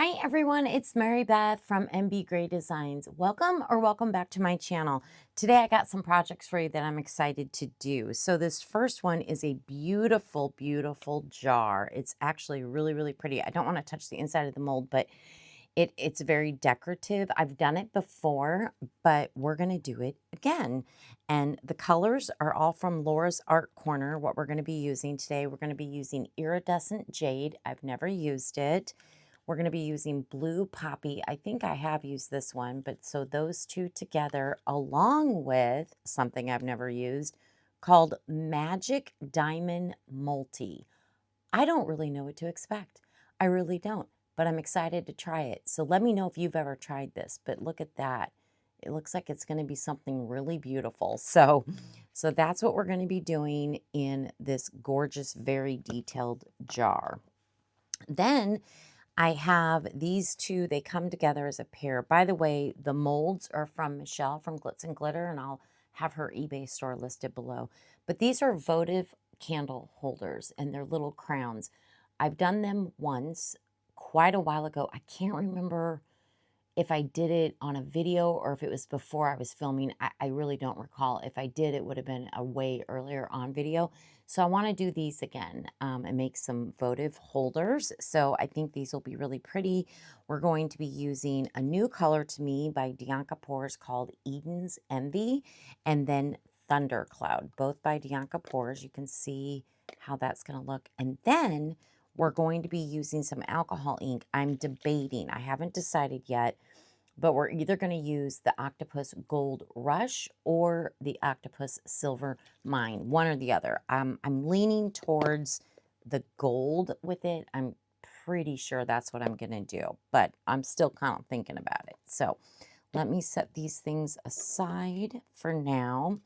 Hi everyone, it's Mary Beth from MBGray Designs. Welcome back to my channel. Today I got some projects for you that I'm excited to do. So this first one is a beautiful, beautiful jar. It's actually really pretty. I don't want to touch the inside of the mold, but it's very decorative. I've done it before, but we're going to do it again. And the colors are all from Laura's Art Corner. What we're going to be using today, we're going to be using iridescent jade. I've never used it. We're going to be using blue poppy. I think I have used this one, but so those two together, along with something I've never used called Magic Diamond Multi. I don't really know what to expect. I really don't, but I'm excited to try it. So let me know if you've ever tried this, but look at that. It looks like it's going to be something really beautiful. So that's what we're going to be doing in this gorgeous, very detailed jar. Then I have these two. They come together as a pair. By the way, the molds are from Michelle from Glitz and Glitter, and I'll have her eBay store listed below. But these are Votive candle holders, and they're little crowns. I've done them once quite a while ago. I can't remember if I did it on a video or if it was before I was filming. I really don't recall. If I did, it would have been a way earlier on video. So I want to do these again and make some votive holders. So I think these will be really pretty. We're going to be using a new color to me by Dianka Pours called Eden's Envy, and then Thundercloud, both by Dianka Pours. You can see how that's going to look. And then we're going to be using some alcohol ink. I'm debating. I haven't decided yet, but we're either going to use the Octopus Gold Rush or the Octopus Silver Mine, one or the other. I'm leaning towards the gold with it. I'm pretty sure that's what I'm going to do, but I'm still kind of thinking about it. So let me set these things aside for now.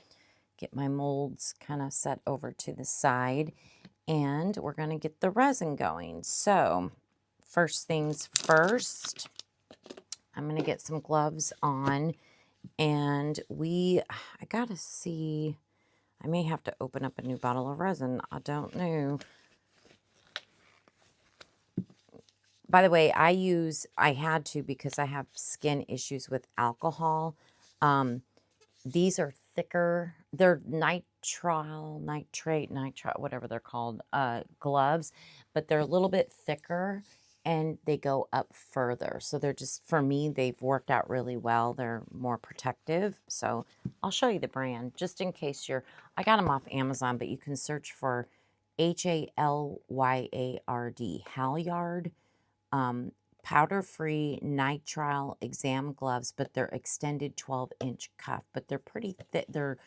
Get my molds kind of set over to the side. And we're going to get the resin going. So first things first, I'm going to get some gloves on. And I got to see, I may have to open up a new bottle of resin. I don't know. By the way, I had to because I have skin issues with alcohol. These are thicker. They're nitrate, whatever they're called, gloves, but they're a little bit thicker and they go up further. So they're just, for me, they've worked out really well. They're more protective. So I'll show you the brand just in case I got them off Amazon, but you can search for Halyard, Halyard, powder-free nitrile exam gloves, but they're extended 12-inch cuff, but they're pretty thick. They're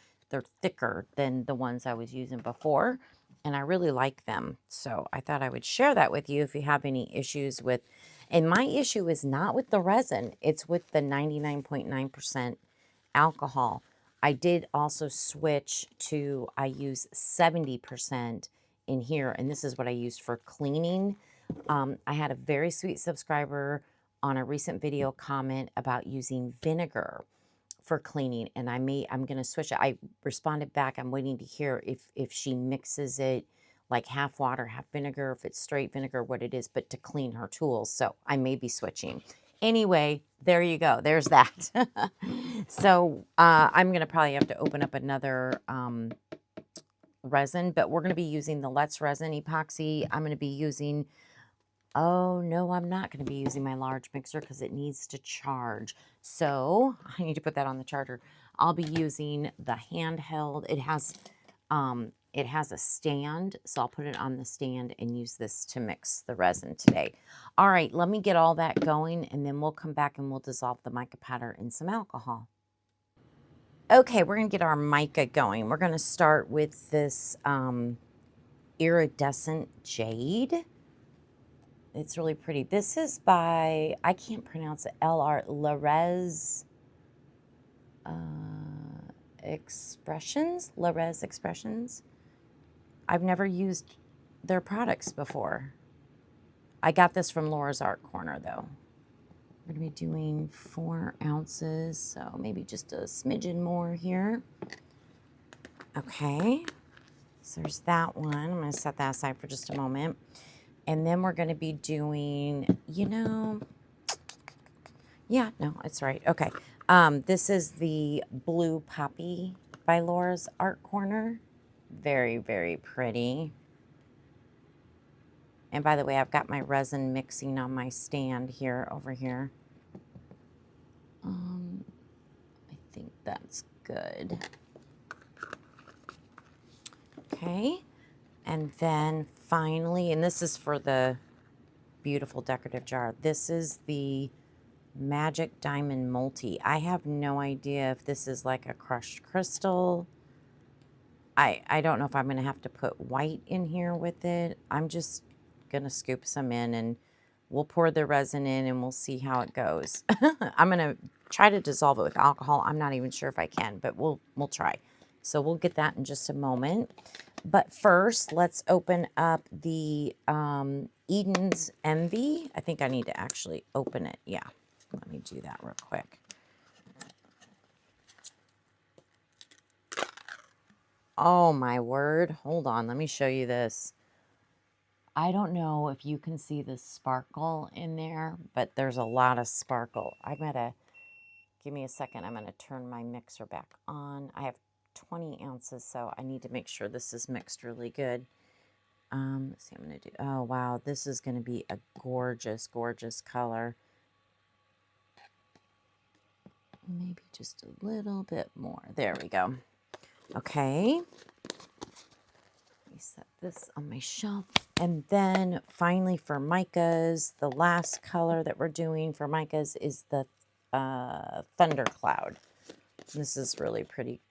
thicker than the ones I was using before, and I really like them. So I thought I would share that with you if you have any issues with, and my issue is not with the resin, it's with the 99.9% alcohol. I did also switch to, I use 70% in here, and this is what I used for cleaning. I had a very sweet subscriber on a recent video comment about using vinegar for cleaning, and I'm going to switch it. I responded back. I'm waiting to hear if she mixes it like half water, half vinegar, if it's straight vinegar, what it is, but to clean her tools. So I may be switching. Anyway, there you go. There's that. So I'm going to probably have to open up another resin, but we're going to be using the Let's Resin Epoxy. I'm going to be using, oh no, I'm not going to be using my large mixer because it needs to charge. So I need to put that on the charger. I'll be using the handheld. It has a stand, so I'll put it on the stand and use this to mix the resin today. All right, let me get all that going, and then we'll come back and we'll dissolve the mica powder in some alcohol. Okay, we're going to get our mica going. We're going to start with this iridescent jade. It's really pretty. This is by, I can't pronounce it, Larez Expressions. Larez Expressions. I've never used their products before. I got this from Laura's Art Corner, though. We're going to be doing 4 ounces, so maybe just a smidgen more here. Okay, so there's that one. I'm going to set that aside for just a moment. And then we're going to be doing, Yeah, no, it's right. Okay. This is the Blue Poppy by Laura's Art Corner. Very, very pretty. And by the way, I've got my resin mixing on my stand here, over here. I think that's good. Okay. And then finally, and this is for the beautiful decorative jar, this is the Magic Diamond Multi. I have no idea if this is like a crushed crystal. I don't know if I'm going to have to put white in here with it. I'm just going to scoop some in and we'll pour the resin in and we'll see how it goes. I'm going to try to dissolve it with alcohol. I'm not even sure if I can, but we'll try. So we'll get that in just a moment. But first, let's open up the Eden's Envy. I think I need to actually open it. Yeah, let me do that real quick. Oh my word. Hold on. Let me show you this. I don't know if you can see the sparkle in there, but there's a lot of sparkle. I'm going to, give me a second. I'm going to turn my mixer back on. I have 20 ounces, so I need to make sure this is mixed really good. Let's see, I'm going to do, oh wow, this is going to be a gorgeous, gorgeous color. Maybe just a little bit more. There we go. Okay. Let me set this on my shelf. And then finally for micas, the last color that we're doing for micas is the Thunder Cloud. This is really pretty.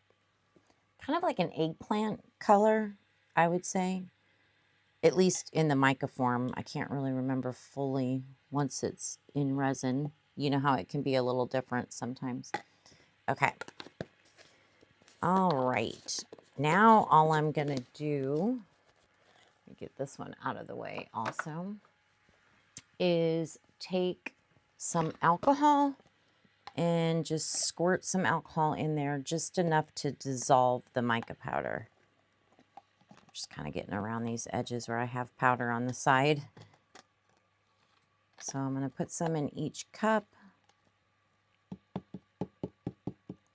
Kind of like an eggplant color, I would say. At least in the mica form. I can't really remember fully once it's in resin. You know how it can be a little different sometimes. Okay. All right. Now all I'm going to do, let me get this one out of the way also, is take some alcohol and just squirt some alcohol in there, just enough to dissolve the mica powder. Just kind of getting around these edges where I have powder on the side. So I'm going to put some in each cup.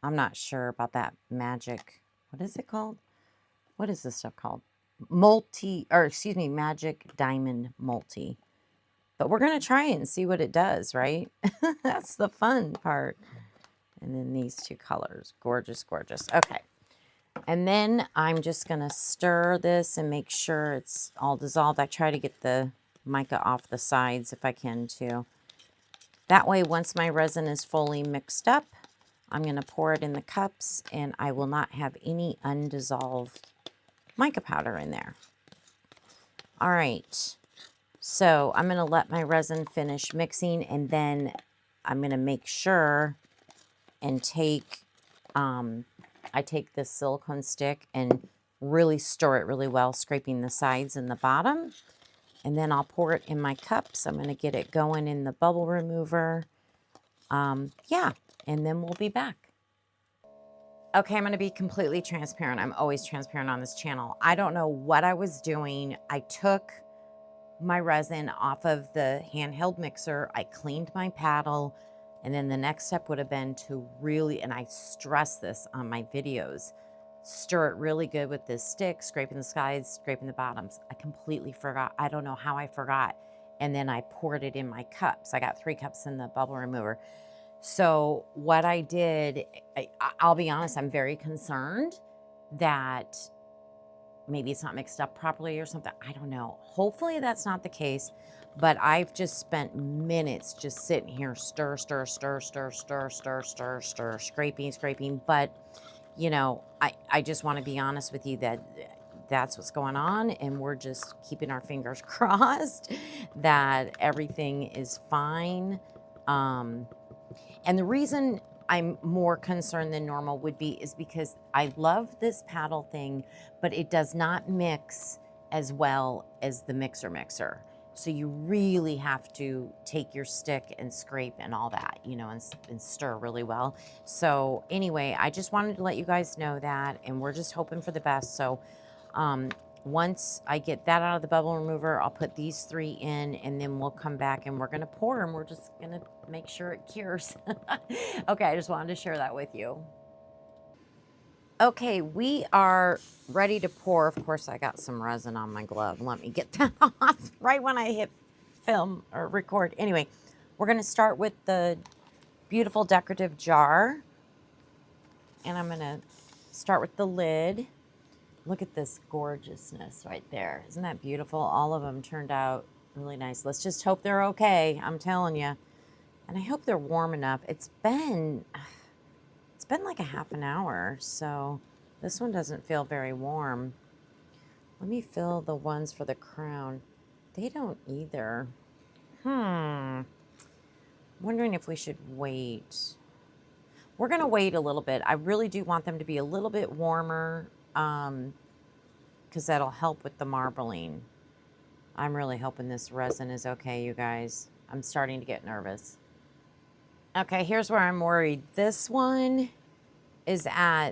I'm not sure about that magic. What is it called? What is this stuff called? Magic Diamond Multi. But we're going to try it and see what it does, right? That's the fun part. And then these two colors. Gorgeous, gorgeous. Okay. And then I'm just going to stir this and make sure it's all dissolved. I try to get the mica off the sides if I can too. That way, once my resin is fully mixed up, I'm going to pour it in the cups and I will not have any undissolved mica powder in there. All right. So I'm going to let my resin finish mixing and then I'm going to make sure and take, I take this silicone stick and really stir it really well, scraping the sides and the bottom. And then I'll pour it in my cups. I'm going to get it going in the bubble remover. Yeah, and then we'll be back. Okay, I'm going to be completely transparent. I'm always transparent on this channel. I don't know what I was doing. I took my resin off of the handheld mixer. I cleaned my paddle. And then the next step would have been to really, and I stress this on my videos, stir it really good with this stick, scraping the sides, scraping the bottoms. I completely forgot. I don't know how I forgot. And then I poured it in my cups. I got 3 cups in the bubble remover. So what I did, I'll be honest, I'm very concerned that maybe it's not mixed up properly or something. I don't know. Hopefully that's not the case. But I've just spent minutes just sitting here, stir, stir, stir, stir, stir, stir, stir, stir, scraping, scraping. But, you know, I just want to be honest with you that that's what's going on. And we're just keeping our fingers crossed that everything is fine. And the reason I'm more concerned than normal is because I love this paddle thing, but it does not mix as well as the mixer. So you really have to take your stick and scrape and all that, you know, and stir really well. So anyway, I just wanted to let you guys know that, and we're just hoping for the best. So once I get that out of the bubble remover, I'll put these 3 in, and then we'll come back and we're gonna pour them. We're just gonna make sure it cures. Okay, I just wanted to share that with you. Okay, we are ready to pour. Of course, I got some resin on my glove. Let me get that off right when I hit film or record. Anyway, we're gonna start with the beautiful decorative jar. And I'm gonna start with the lid. Look at this gorgeousness right there. Isn't that beautiful? All of them turned out really nice. Let's just hope they're okay. I'm telling you. And I hope they're warm enough. It's been like a half an hour, so this one doesn't feel very warm. Let me fill the ones for the crown. They don't either. I'm wondering if we should wait. We're gonna wait a little bit. I really do want them to be a little bit warmer, because that'll help with the marbling. I'm really hoping this resin is okay, you guys. I'm starting to get nervous. Okay, here's where I'm worried. This one is at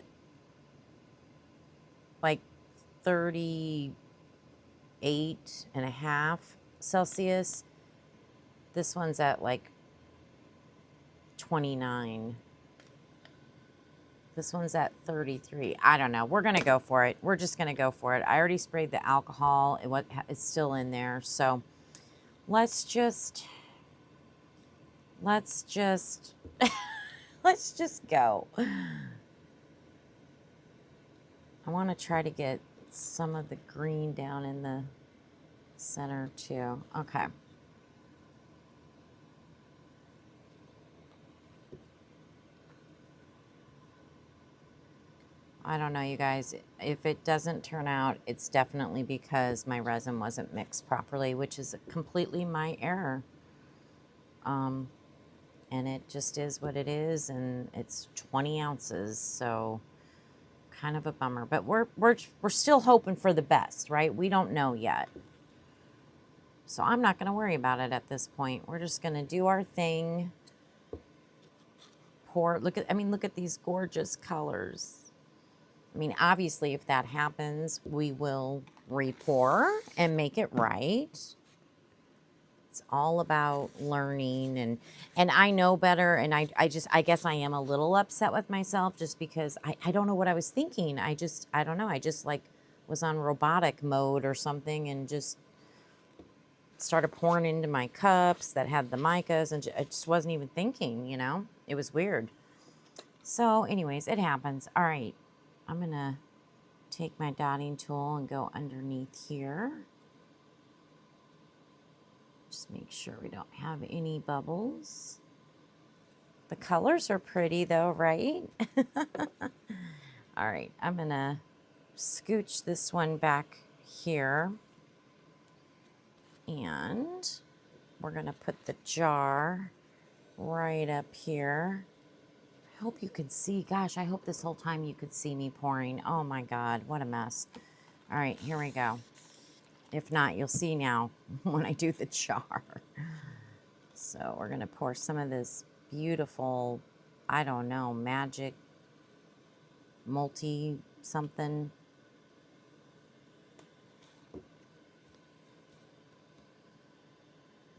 like 38.5 Celsius. This one's at like 29. This one's at 33. I don't know. We're going to go for it. We're just going to go for it. I already sprayed the alcohol. It's still in there. So let's just let's just go. I want to try to get some of the green down in the center too. Okay. I don't know, you guys. If it doesn't turn out, it's definitely because my resin wasn't mixed properly, which is completely my error. And it just is what it is, and it's 20 ounces, so kind of a bummer. But we're still hoping for the best, right? We don't know yet. So I'm not going to worry about it at this point. We're just going to do our thing. Pour. Look at these gorgeous colors. I mean, obviously, if that happens, we will re-pour and make it right. It's all about learning, and I know better, and I guess I am a little upset with myself just because I don't know what I was thinking. I don't know. I just like was on robotic mode or something and just started pouring into my cups that had the micas, and I just wasn't even thinking, you know? It was weird. So anyways, it happens. All right. I'm going to take my dotting tool and go underneath here. Just make sure we don't have any bubbles. The colors are pretty though, right? All right, I'm going to scooch this one back here. And we're going to put the jar right up here. I hope you can see. Gosh, I hope this whole time you could see me pouring. Oh my God, what a mess. All right, here we go. If not, you'll see now when I do the jar. So we're gonna pour some of this beautiful, I don't know, magic multi something.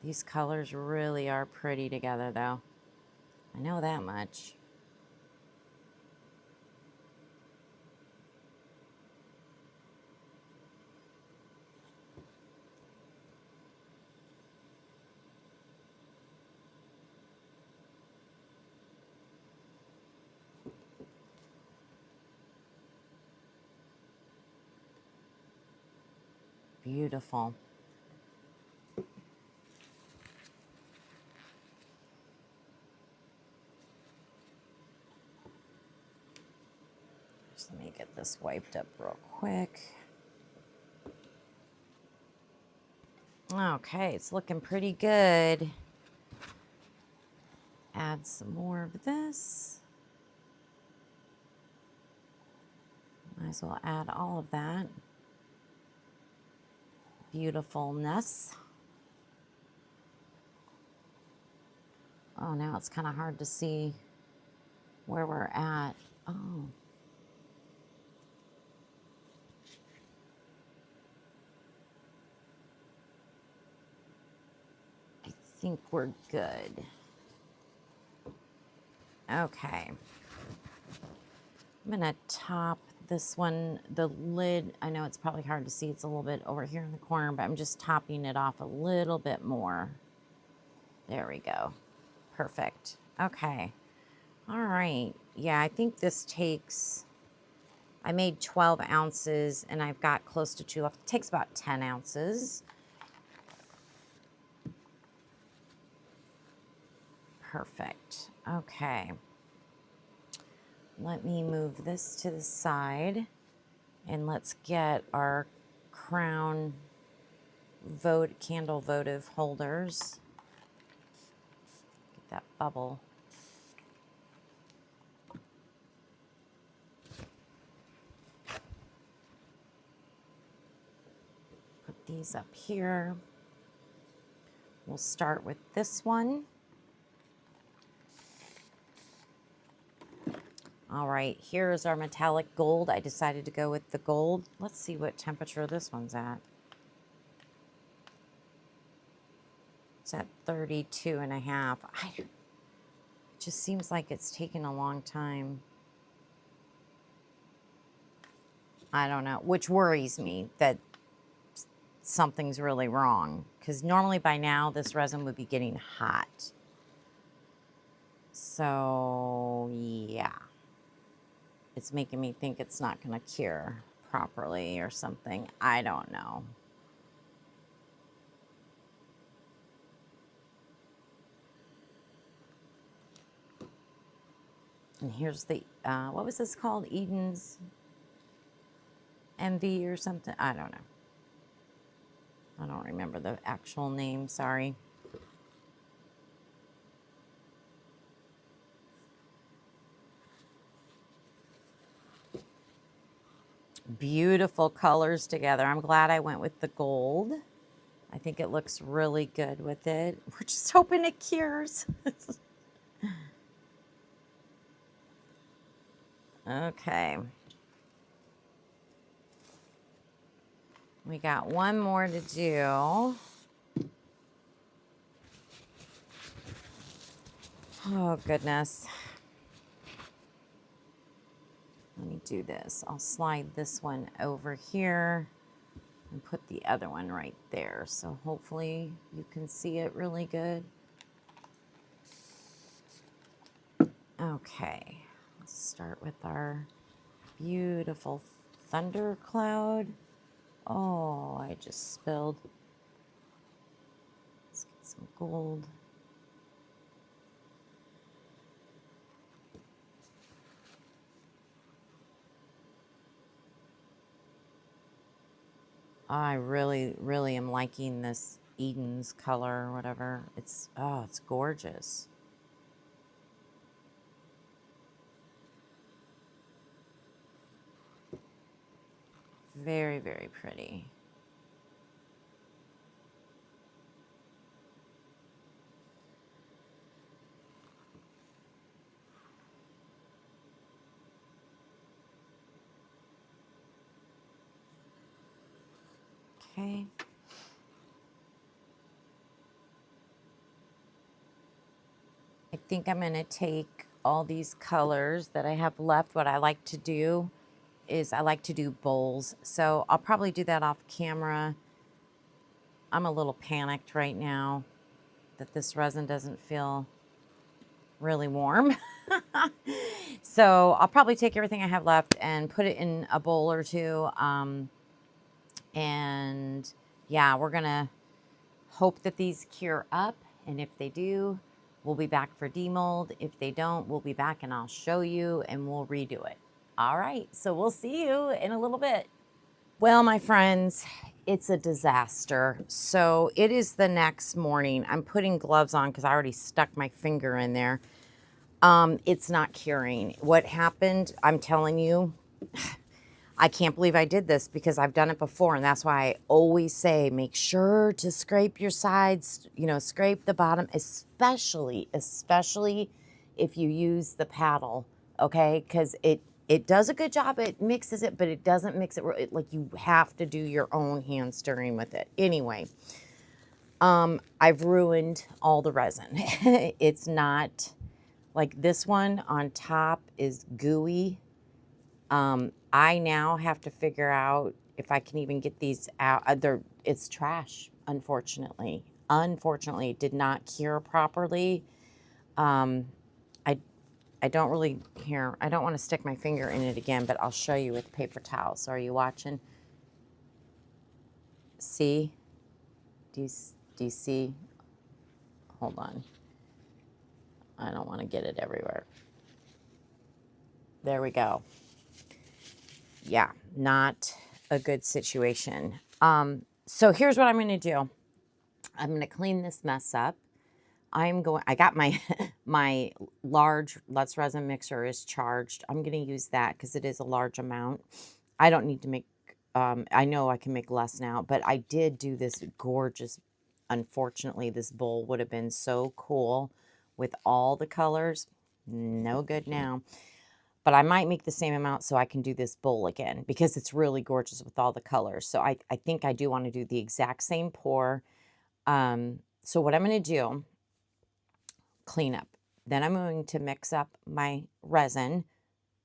These colors really are pretty together though. I know that much. Beautiful. Just let me get this wiped up real quick. Okay, it's looking pretty good. Add some more of this. Might as well add all of that beautifulness. Oh, now it's kind of hard to see where we're at. Oh. think we're good. Okay. I'm gonna top this one, the lid. I know it's probably hard to see. It's a little bit over here in the corner, but I'm just topping it off a little bit more. There we go. Perfect. Okay. All right. Yeah, I think this takes, I made 12 ounces and I've got close to 2 left. It takes about 10 ounces. Perfect. Okay. Let me move this to the side and let's get our crown candle votive holders. Get that bubble. Put these up here. We'll start with this one. All right, here's our metallic gold. I decided to go with the gold. Let's see what temperature this one's at. It's at 32.5. It just seems like it's taken a long time. I don't know, which worries me that something's really wrong, because normally by now this resin would be getting hot. So yeah, it's making me think it's not going to cure properly or something. I don't know. And here's the, what was this called? Eden's MV or something? I don't know. I don't remember the actual name, sorry. Beautiful colors together. I'm glad I went with the gold. I think it looks really good with it. We're just hoping it cures. Okay. We got one more to do. Oh, goodness. Let me do this. I'll slide this one over here and put the other one right there. So hopefully you can see it really good. Okay, let's start with our beautiful thundercloud. Oh, I just spilled. Let's get some gold. I really, really am liking this Eden's color or whatever. It's, oh, it's gorgeous. Very, very pretty. Okay. I think I'm going to take all these colors that I have left. What I like to do is I like to do bowls. So I'll probably do that off camera. I'm a little panicked right now that this resin doesn't feel really warm. So I'll probably take everything I have left and put it in a bowl or two. And yeah, we're gonna hope that these cure up. And if they do, we'll be back for demold. If they don't, we'll be back and I'll show you and we'll redo it. All right, so we'll see you in a little bit. Well, my friends, it's a disaster. So it is the next morning. I'm putting gloves on because I already stuck my finger in there. It's not curing. What happened, I'm telling you, I can't believe I did this because I've done it before, and that's why I always say make sure to scrape your sides, you know, scrape the bottom, especially if you use the paddle, okay? Because it does a good job, it mixes it, but it doesn't mix it, like you have to do your own hand stirring with it. Anyway, I've ruined all the resin. It's not like this one on top is gooey. I now have to figure out if I can even get these out. It's trash, unfortunately. Unfortunately, it did not cure properly. Um, I I don't really here. I don't want to stick my finger in it again, but I'll show you with paper towels. Are you watching? See? Do you see? Hold on. I don't want to get it everywhere. There we go. Yeah, not a good situation. So here's what I'm going to do. I'm going to clean this mess up. I got my, my large Let's Resin mixer is charged. I'm going to use that because it is a large amount. I don't need to make, I know I can make less now, but I did do this gorgeous, unfortunately, this bowl would have been so cool with all the colors. No good now. But I might make the same amount so I can do this bowl again because it's really gorgeous with all the colors. So I think I do want to do the exact same pour. So what I'm going to do, clean up. Then I'm going to mix up my resin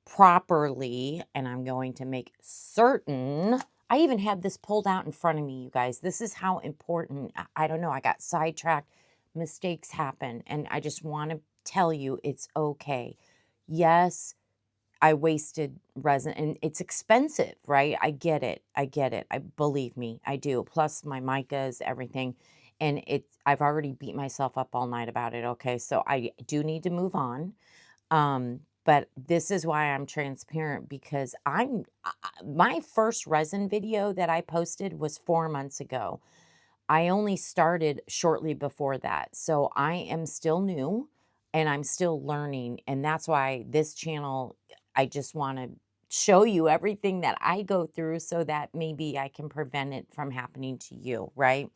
properly, and I'm going to make certain. I even had this pulled out in front of me, you guys. This is how important. I don't know. I got sidetracked. Mistakes happen, and I just want to tell you it's okay. Yes, I wasted resin, and it's expensive, right? I get it. I get it. Believe me, I do. Plus my micas, everything. And I've already beat myself up all night about it. Okay. So I do need to move on. But this is why I'm transparent, because my first resin video that I posted was 4 months ago. I only started shortly before that. So I am still new and I'm still learning. And that's why this channel, I just want to show you everything that I go through so that maybe I can prevent it from happening to you, right?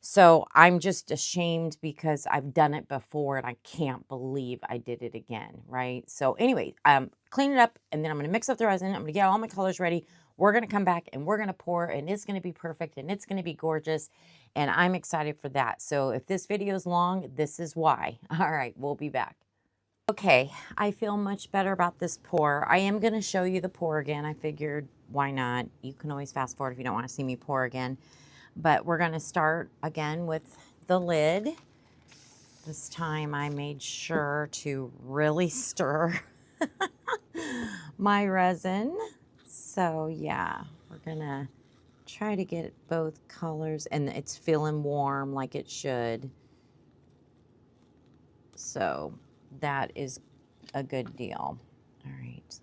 So I'm just ashamed because I've done it before and I can't believe I did it again, right? So anyway, clean it up and then I'm going to mix up the resin. I'm going to get all my colors ready. We're going to come back and we're going to pour, and it's going to be perfect and it's going to be gorgeous. And I'm excited for that. So if this video is long, this is why. All right, we'll be back. Okay, I feel much better about this pour. I am going to show you the pour again. I figured, why not? You can always fast forward if you don't want to see me pour again. But we're going to start again with the lid. This time I made sure to really stir my resin. So yeah, we're going to try to get both colors, and it's feeling warm like it should. So that is a good deal. All right,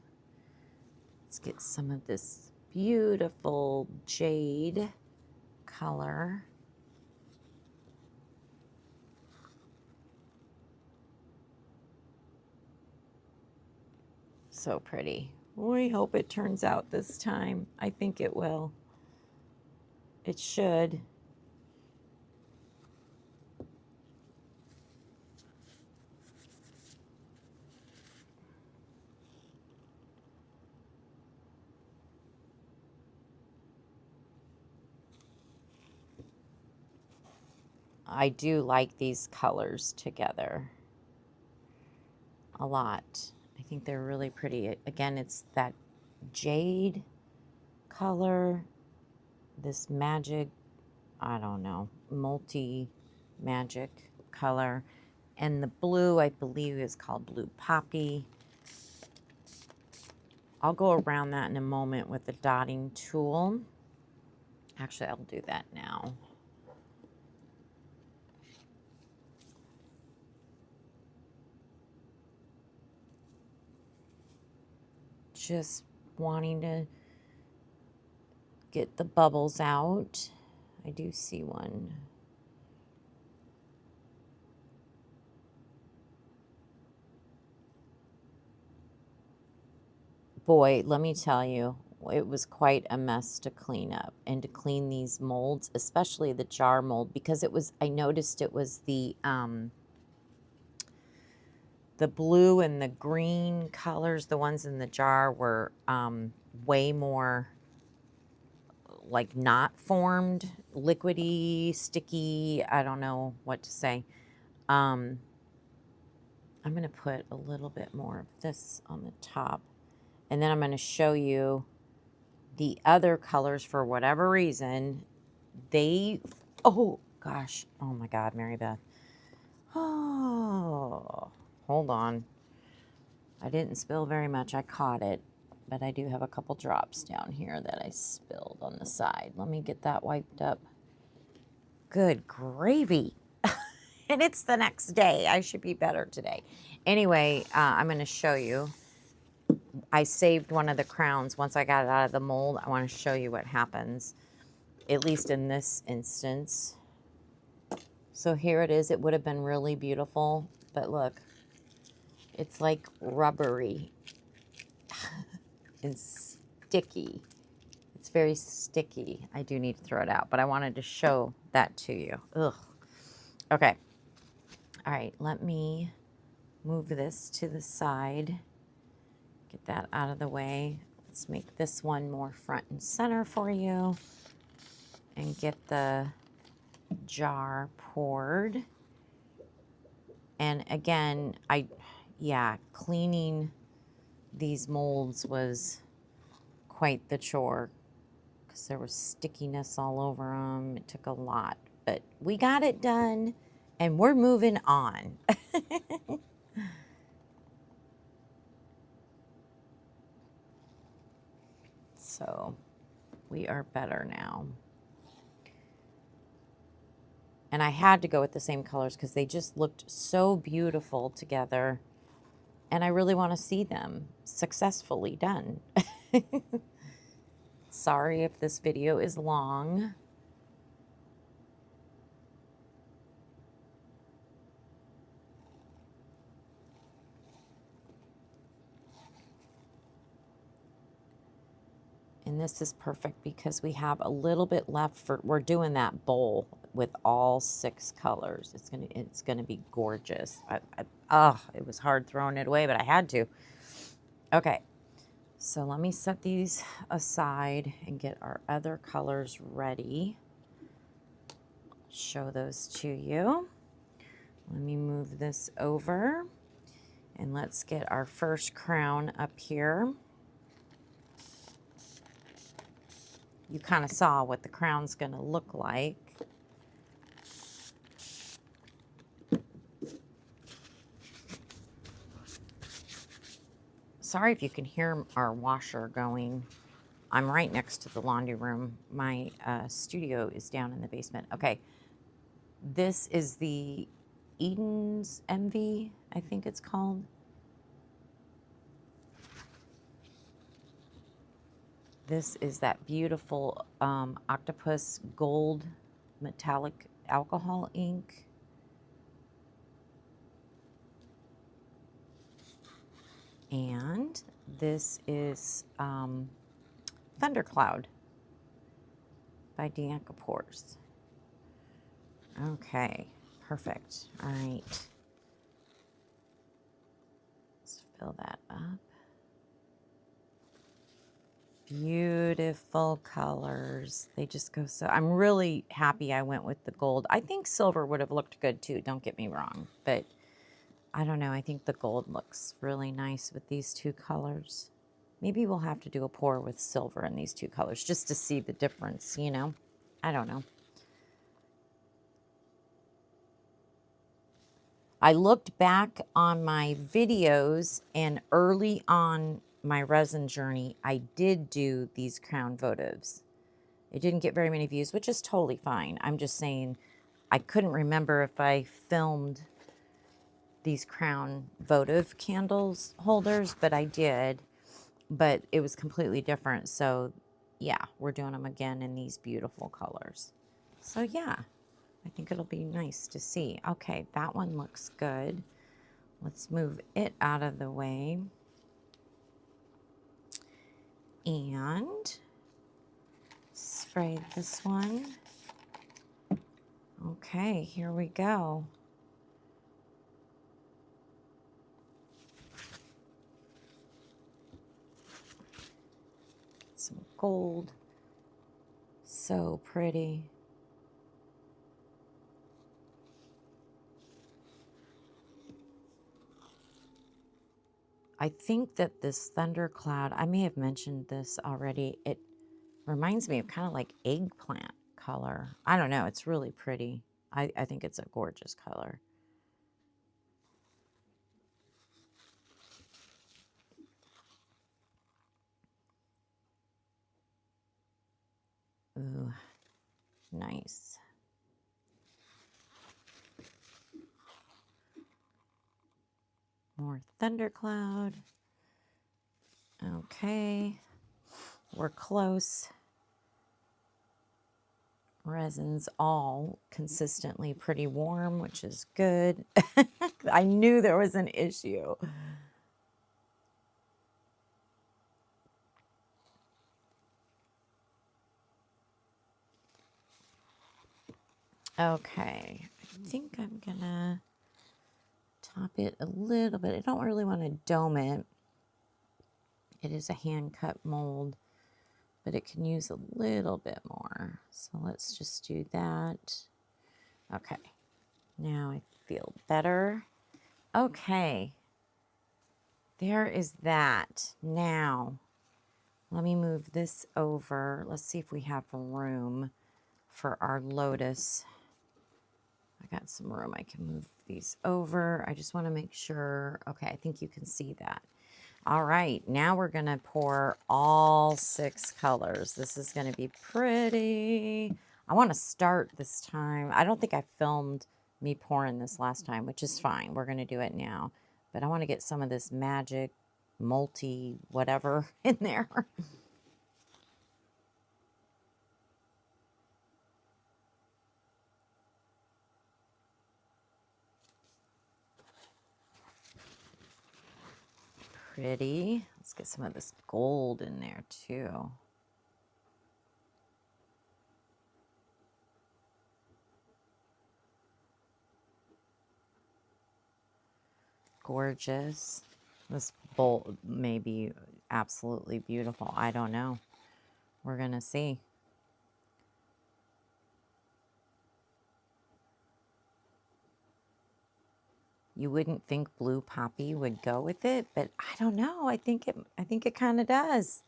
let's get some of this beautiful jade color. So pretty. We hope it turns out this time. I think it will. It should. I do like these colors together a lot. I think they're really pretty. Again, it's that jade color, this magic, I don't know, multi-magic color. And the blue, I believe, is called Blue Poppy. I'll go around that in a moment with the dotting tool. Actually, I'll do that now. Just wanting to get the bubbles out. I do see one. Boy, let me tell you, it was quite a mess to clean up and to clean these molds, especially the jar mold, because it was, I noticed it was the blue and the green colors, the ones in the jar were way more like not formed, liquidy, sticky. I don't know what to say. I'm going to put a little bit more of this on the top. And then I'm going to show you the other colors. For whatever reason, they, oh gosh, oh my God, Mary Beth. Oh, hold on. I didn't spill very much. I caught it, but I do have a couple drops down here that I spilled on the side. Let me get that wiped up. Good gravy. And it's the next day. I should be better today. Anyway, I'm going to show you. I saved one of the crowns. Once I got it out of the mold, I want to show you what happens, at least in this instance. So here it is. It would have been really beautiful, but look, it's like rubbery and sticky. It's very sticky. I do need to throw it out, but I wanted to show that to you. Ugh. Okay. All right, let me move this to the side. Get that out of the way. Let's make this one more front and center for you and get the jar poured. And again, cleaning these molds was quite the chore because there was stickiness all over them. It took a lot, but we got it done and we're moving on. So we are better now. And I had to go with the same colors because they just looked so beautiful together. And I really want to see them successfully done. Sorry if this video is long. And this is perfect because we have a little bit left for, we're doing that bowl with all 6 colors. It's gonna be gorgeous. It was hard throwing it away, but I had to. Okay, so let me set these aside and get our other colors ready. Show those to you. Let me move this over and let's get our first crown up here. You kind of saw what the crown's going to look like. Sorry if you can hear our washer going. I'm right next to the laundry room. My studio is down in the basement. Okay, this is the Eden's MV, I think it's called. This is that beautiful octopus gold metallic alcohol ink. And this is Thundercloud by Dianka Pours. Okay, perfect. All right. Let's fill that up. Beautiful colors. They just go so... I'm really happy I went with the gold. I think silver would have looked good too, don't get me wrong. But I don't know. I think the gold looks really nice with these 2 colors. Maybe we'll have to do a pour with silver in these 2 colors just to see the difference, you know? I don't know. I looked back on my videos, and early on my resin journey, I did do these crown votives. It didn't get very many views, which is totally fine. I'm just saying I couldn't remember if I filmed these crown votive candles holders, but I did. But it was completely different. So yeah, we're doing them again in these beautiful colors. So yeah, I think it'll be nice to see. Okay, that one looks good. Let's move it out of the way. And spray this one. Okay, here we go. Some gold. So pretty. I think that this thundercloud, I may have mentioned this already, it reminds me of kind of like eggplant color. I don't know, it's really pretty. I think it's a gorgeous color. Ooh, nice. More thundercloud. Okay, we're close. Resin's all consistently pretty warm, which is good. I knew there was an issue. Okay, I think I'm gonna top it a little bit. I don't really want to dome it. It is a hand cut mold, but it can use a little bit more. So let's just do that. Okay, now I feel better. Okay, there is that. Now, let me move this over. Let's see if we have room for our Lotus. I got some room. I can move these over. I just want to make sure. Okay, I think you can see that. All right, now we're going to pour all 6 colors. This is going to be pretty. I want to start this time. I don't think I filmed me pouring this last time, which is fine. We're going to do it now. But I want to get some of this magic, multi, whatever in there. Pretty. Let's get some of this gold in there too. Gorgeous. This bowl may be absolutely beautiful. I don't know. We're going to see. You wouldn't think blue poppy would go with it, but I don't know. I think it kind of does.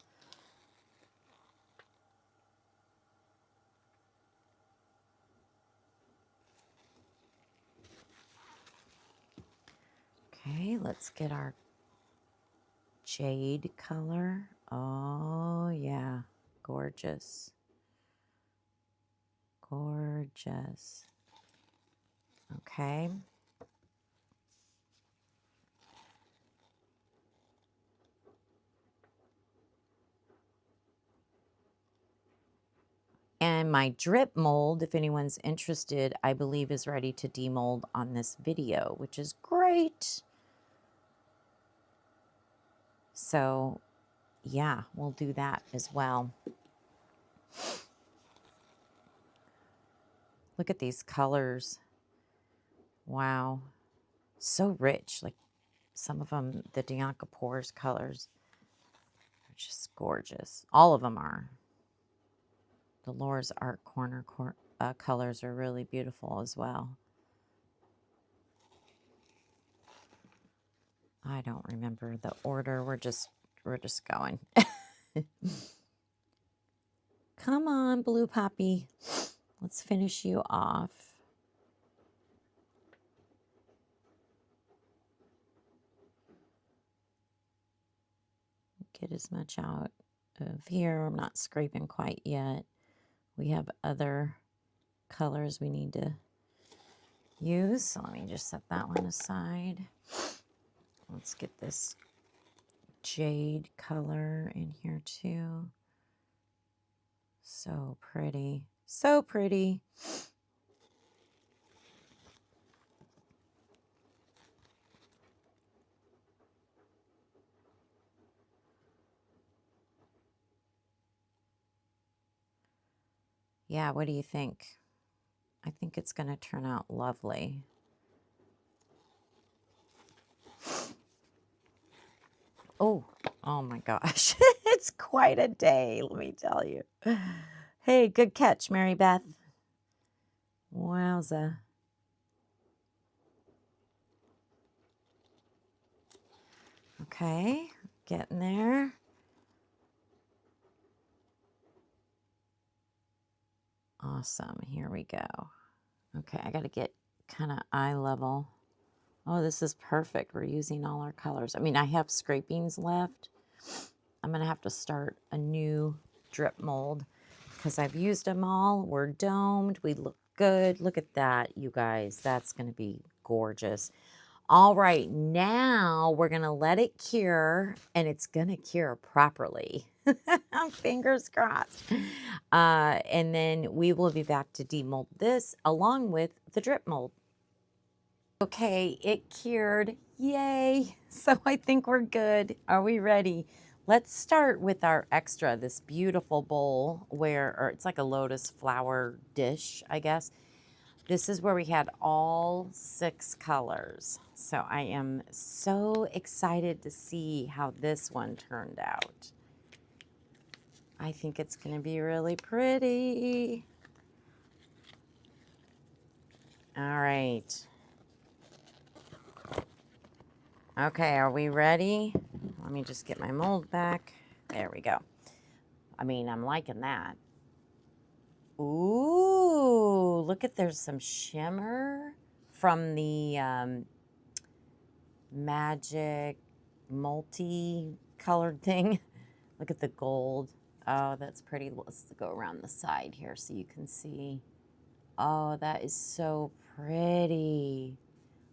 Okay, let's get our jade color. Oh, yeah. Gorgeous. Gorgeous. Okay. And my drip mold, if anyone's interested, I believe is ready to demold on this video, which is great. So, yeah, we'll do that as well. Look at these colors. Wow. So rich. Like some of them, the Dianka Pours colors are just gorgeous. All of them are. The Lore's Art Corner colors are really beautiful as well. I don't remember the order. We're just going. Come on, Blue Poppy. Let's finish you off. Get as much out of here. I'm not scraping quite yet. We have other colors we need to use. So let me just set that one aside. Let's get this jade color in here too. So pretty. So pretty. Yeah, what do you think? I think it's going to turn out lovely. Oh my gosh. It's quite a day, let me tell you. Hey, good catch, Mary Beth. Wowza. Okay, getting there. Awesome, here we go. Okay, I gotta get kind of eye level. Oh, this is perfect. We're using all our colors. I mean, I have scrapings left. I'm gonna have to start a new drip mold because I've used them all. We're domed, we look good. Look at that, you guys. That's gonna be gorgeous. All right, now we're gonna let it cure, and it's gonna cure properly. Fingers crossed. And then we will be back to demold this along with the drip mold. Okay, it cured. Yay! So I think we're good. Are we ready? Let's start with our extra, this beautiful bowl or it's like a lotus flower dish, I guess. This is where we had all 6 colors. So I am so excited to see how this one turned out. I think it's going to be really pretty. All right. Okay, are we ready? Let me just get my mold back. There we go. I mean, I'm liking that. Ooh, look at, there's some shimmer from the magic multi-colored thing. Look at the gold. Oh, that's pretty. Let's go around the side here so you can see. Oh, that is so pretty.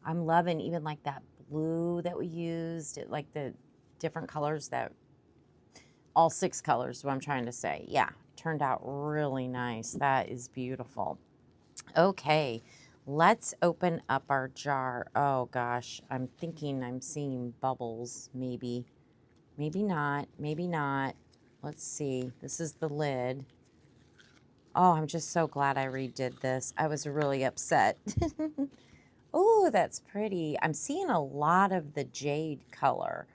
I'm loving even like that blue that we used, like the different colors that, all 6 colors is what I'm trying to say. Yeah, turned out really nice. That is beautiful. Okay, let's open up our jar. Oh gosh, I'm thinking I'm seeing bubbles, maybe. Maybe not, maybe not. Let's see, this is the lid. Oh, I'm just so glad I redid this. I was really upset. Oh, that's pretty. I'm seeing a lot of the jade color.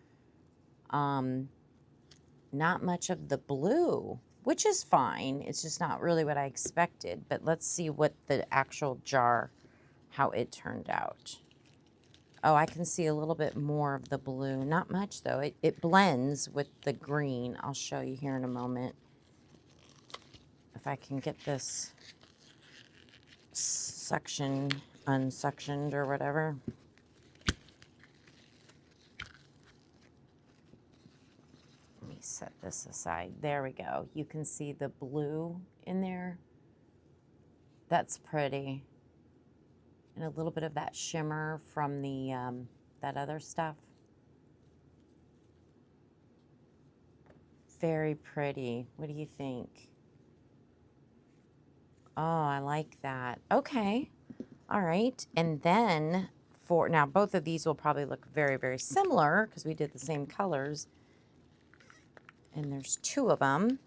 Not much of the blue, which is fine. It's just not really what I expected. But let's see what the actual jar, how it turned out. Oh, I can see a little bit more of the blue. Not much, though. It blends with the green. I'll show you here in a moment. If I can get this suction unsuctioned or whatever. Let me set this aside. There we go. You can see the blue in there. That's pretty. And a little bit of that shimmer from the that other stuff. Very pretty. What do you think? Oh, I like that. Okay. All right. And then now both of these will probably look very, very similar because we did the same colors. And there's 2 of them.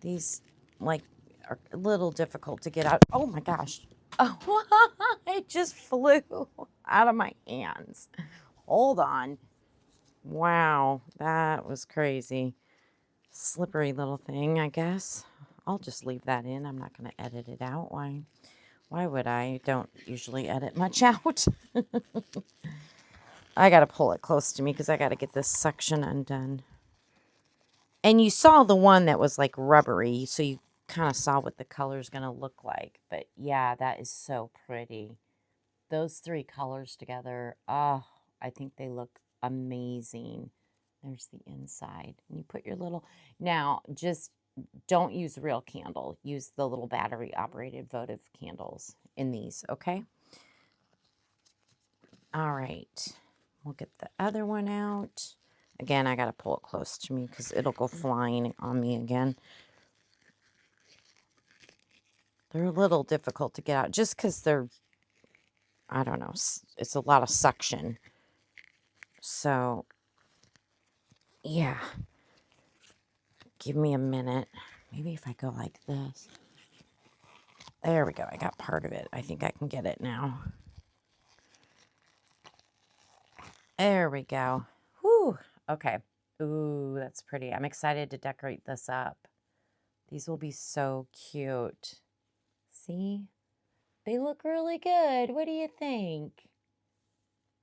These like are a little difficult to get out. Oh my gosh. Oh, it just flew out of my hands. Hold on. Wow, that was crazy. Slippery little thing, I guess. I'll just leave that in. I'm not going to edit it out. Why would I? Don't usually edit much out. I got to pull it close to me because I got to get this section undone. And you saw the one that was like rubbery, so you kind of saw what the color's going to look like. But yeah, that is so pretty. Those 3 colors together, oh, I think they look amazing. There's the inside. And you put your little, now just don't use real candle. Use the little battery operated votive candles in these, okay? All right, we'll get the other one out. Again, I got to pull it close to me because it'll go flying on me again. They're a little difficult to get out just because they're, I don't know, it's a lot of suction. So, yeah. Give me a minute. Maybe if I go like this. There we go. I got part of it. I think I can get it now. There we go. Whew. Okay. Ooh, that's pretty. I'm excited to decorate this up. These will be so cute. See? They look really good. What do you think?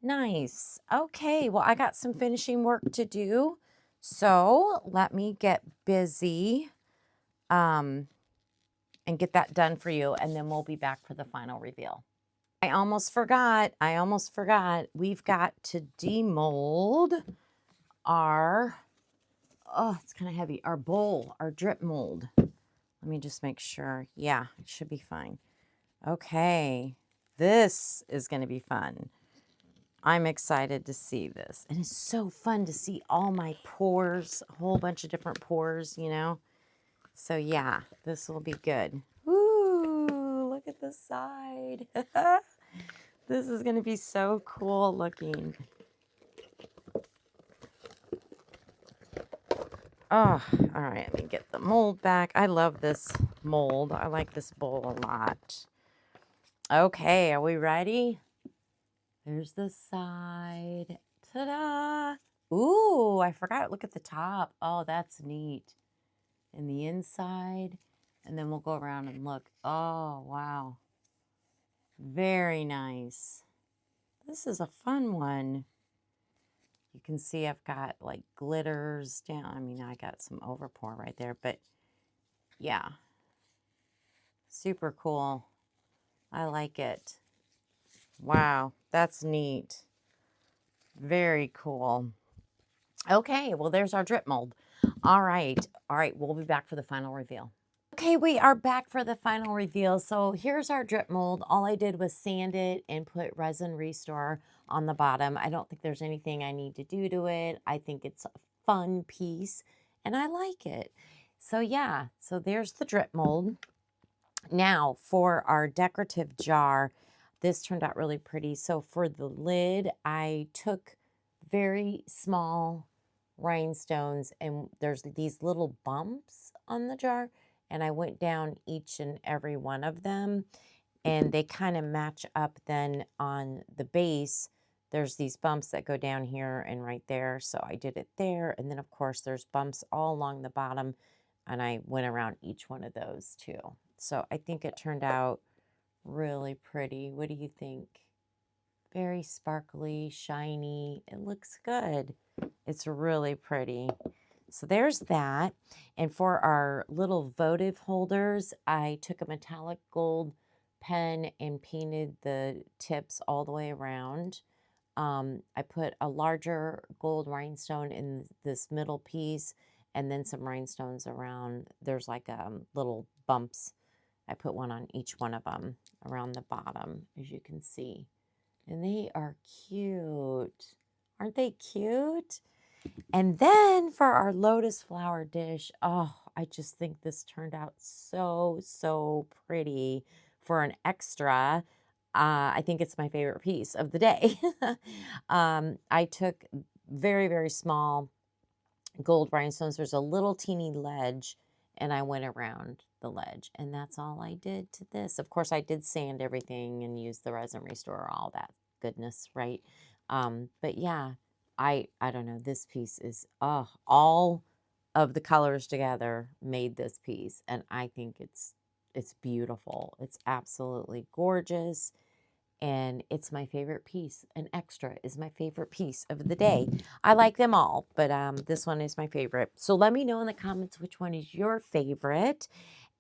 Nice. Okay, well, I got some finishing work to do. So let me get busy and get that done for you. And then we'll be back for the final reveal. I almost forgot. We've got to demold our, oh, it's kind of heavy, our bowl, our drip mold. Let me just make sure. Yeah, it should be fine. Okay, this is going to be fun. I'm excited to see this. And it's so fun to see all my pours, a whole bunch of different pours, you know. So yeah, this will be good. Ooh, look at the side. This is going to be so cool looking. Oh, all right, let me get the mold back. I love this mold. I like this bowl a lot. Okay, are we ready? There's the side. Ta-da! Ooh, I forgot. Look at the top. Oh, that's neat. And the inside. And then we'll go around and look. Oh, wow. Very nice. This is a fun one. You can see I've got like glitters down. I mean, I got some overpour right there, but yeah. Super cool. I like it. Wow, that's neat. Very cool. Okay, well, there's our drip mold. All right, we'll be back for the final reveal. Okay, we are back for the final reveal. So here's our drip mold. All I did was sand it and put Resin Restore on the bottom. I don't think there's anything I need to do to it. I think it's a fun piece, and I like it. So yeah, so there's the drip mold. Now for our decorative jar, this turned out really pretty. So for the lid, I took very small rhinestones, and there's these little bumps on the jar, and I went down each and every one of them, and they kind of match up then on the base. There's these bumps that go down here and right there, so I did it there, and then of course there's bumps all along the bottom, and I went around each one of those too. So I think it turned out really pretty. What do you think? Very sparkly, shiny. It looks good. It's really pretty. So there's that. And for our little votive holders, I took a metallic gold pen and painted the tips all the way around. I put a larger gold rhinestone in this middle piece, and then some rhinestones around. There's like little bumps. I put one on each one of them around the bottom, as you can see. And they are cute. Aren't they cute? And then for our lotus flower dish, oh, I just think this turned out so, so pretty for an extra. I think it's my favorite piece of the day. I took very, very small gold rhinestones. There's a little teeny ledge, and I went around the ledge, and that's all I did to this. Of course, I did sand everything and use the Resin Restore, all that goodness, right? But yeah, I don't know. This piece is, all of the colors together made this piece, and I think it's beautiful. It's absolutely gorgeous. And it's my favorite piece. An extra is my favorite piece of the day. I like them all, but this one is my favorite. So let me know in the comments which one is your favorite.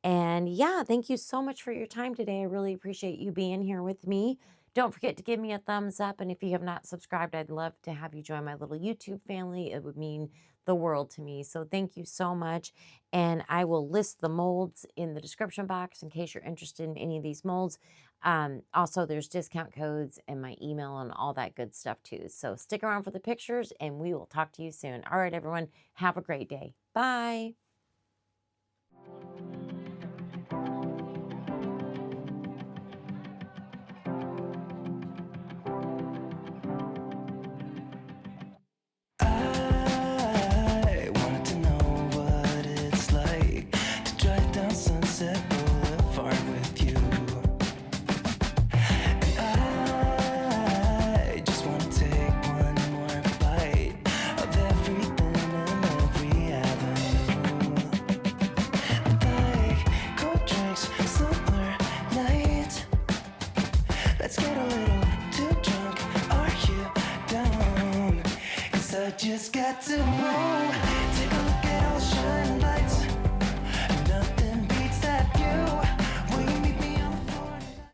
And yeah, thank you so much for your time today. I really appreciate you being here with me. Don't forget to give me a thumbs up. And if you have not subscribed, I'd love to have you join my little YouTube family. It would mean the world to me. So thank you so much. And I will list the molds in the description box in case you're interested in any of these molds. Also, there's discount codes and my email and all that good stuff too. So stick around for the pictures, and we will talk to you soon. All right, everyone, have a great day. Bye. Let's get a little too drunk. Are you down? 'Cause I just got to know. Take a look at all the shining lights.